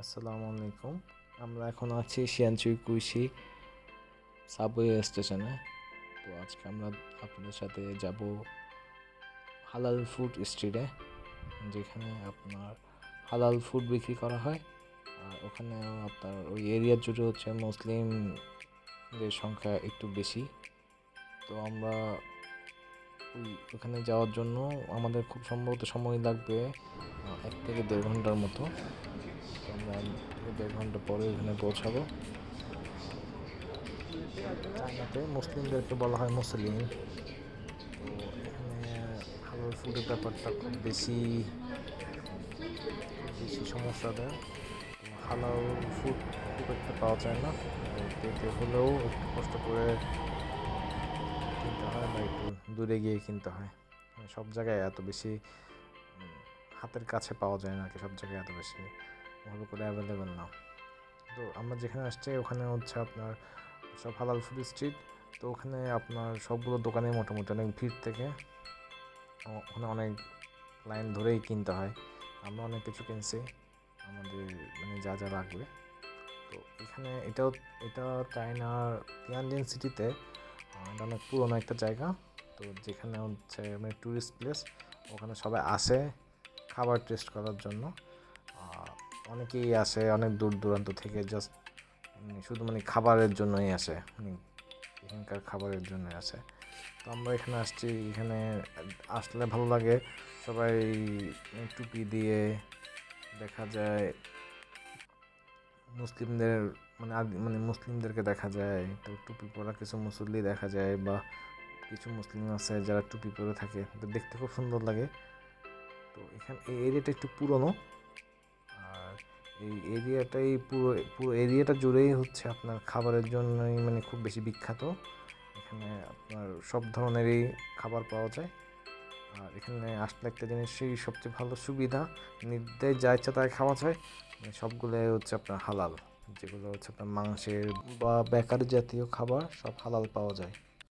আসসালামু আলাইকুম। আমরা এখন আছি শিয়ানচুই কুইশি সাবওয়ে স্টেশনে। তো আজকে আমরা আপনাদের সাথে যাব হালাল ফুড স্ট্রিটে, যেখানে আপনার হালাল ফুড বিক্রি করা হয়। আর ওখানে আপনার ওই এরিয়া জুড়ে হচ্ছে মুসলিমদের সংখ্যা একটু বেশি। তো আমরা ওখানে যাওয়ার জন্য আমাদের খুব সম্ভবত সময় লাগবে 1 থেকে 1.5 ঘন্টার মতো। তো আমরা 1 থেকে 1.5 ঘন্টা পরে ওখানে পৌঁছাবো। চায়নাতে মুসলিমদেরকে বলা হয় মুসলিম। তো এখানে হালাল ফুডের ব্যাপারটা খুব বেশি সমস্যা দেয়। তো হালাল ফুড খুব একটা পাওয়া যায় না, পেতে হলেও একটু কষ্ট করে কিনতে হয় বা একটু দূরে গিয়ে কিনতে হয়। সব জায়গায় এত বেশি হাতের কাছে পাওয়া যায় না, সব জায়গায় এত বেশি ভালো করে অ্যাভেলেবেল না। তো আমরা যেখানে আসছি ওখানে হচ্ছে আপনার সব হালাল ফুড স্ট্রিট। তো ওখানে আপনার সবগুলো দোকানে মোটামুটি অনেক ভিড় থেকে ওখানে অনেক লাইন ধরেই কিনতে হয়। আমরা অনেক কিছু কিনছি আমাদের যা যা লাগবে। তো এখানে এটা চায়নার তিয়ানজিন সিটিতে এটা অনেক পুরোনো একটা জায়গা। তো যেখানে হচ্ছে ট্যুরিস্ট প্লেস, ওখানে সবাই আসে খাবার টেস্ট করার জন্য। অনেকেই আসে অনেক দূর দূরান্ত থেকে, জাস্ট শুধু খাবারের জন্যই আসে, এখানকার খাবারের জন্য আসে। তো আমরা এখানে আসছি, এখানে আসলে ভালো লাগে। সবাই টুপি দিয়ে দেখা যায় মুসলিমদের মুসলিমদেরকে দেখা যায়। তো টুপি পরা কিছু মুসল্লি দেখা যায়, বা কিছু মুসলিম আছে যারা টুপি পরে থাকে, তো দেখতে খুব সুন্দর লাগে। তো এই এরিয়াটা একটু পুরনো। আর এই এরিয়াটাই পুরো এরিয়াটা জুড়েই হচ্ছে আপনার খাবারের জন্যই খুব বেশি বিখ্যাত। এখানে আপনার সব ধরনেরই খাবার পাওয়া যায়। আর এখানে আসলে একটা জিনিসই সবচেয়ে ভালো সুবিধা, নির্দ্বিধায় যা ইচ্ছা তাই খাওয়া যায়। সবগুলোই হচ্ছে আপনার হালাল, যেগুলো হচ্ছে আপনার মাংসের বা বেকারি জাতীয় খাবার সব হালাল পাওয়া যায়।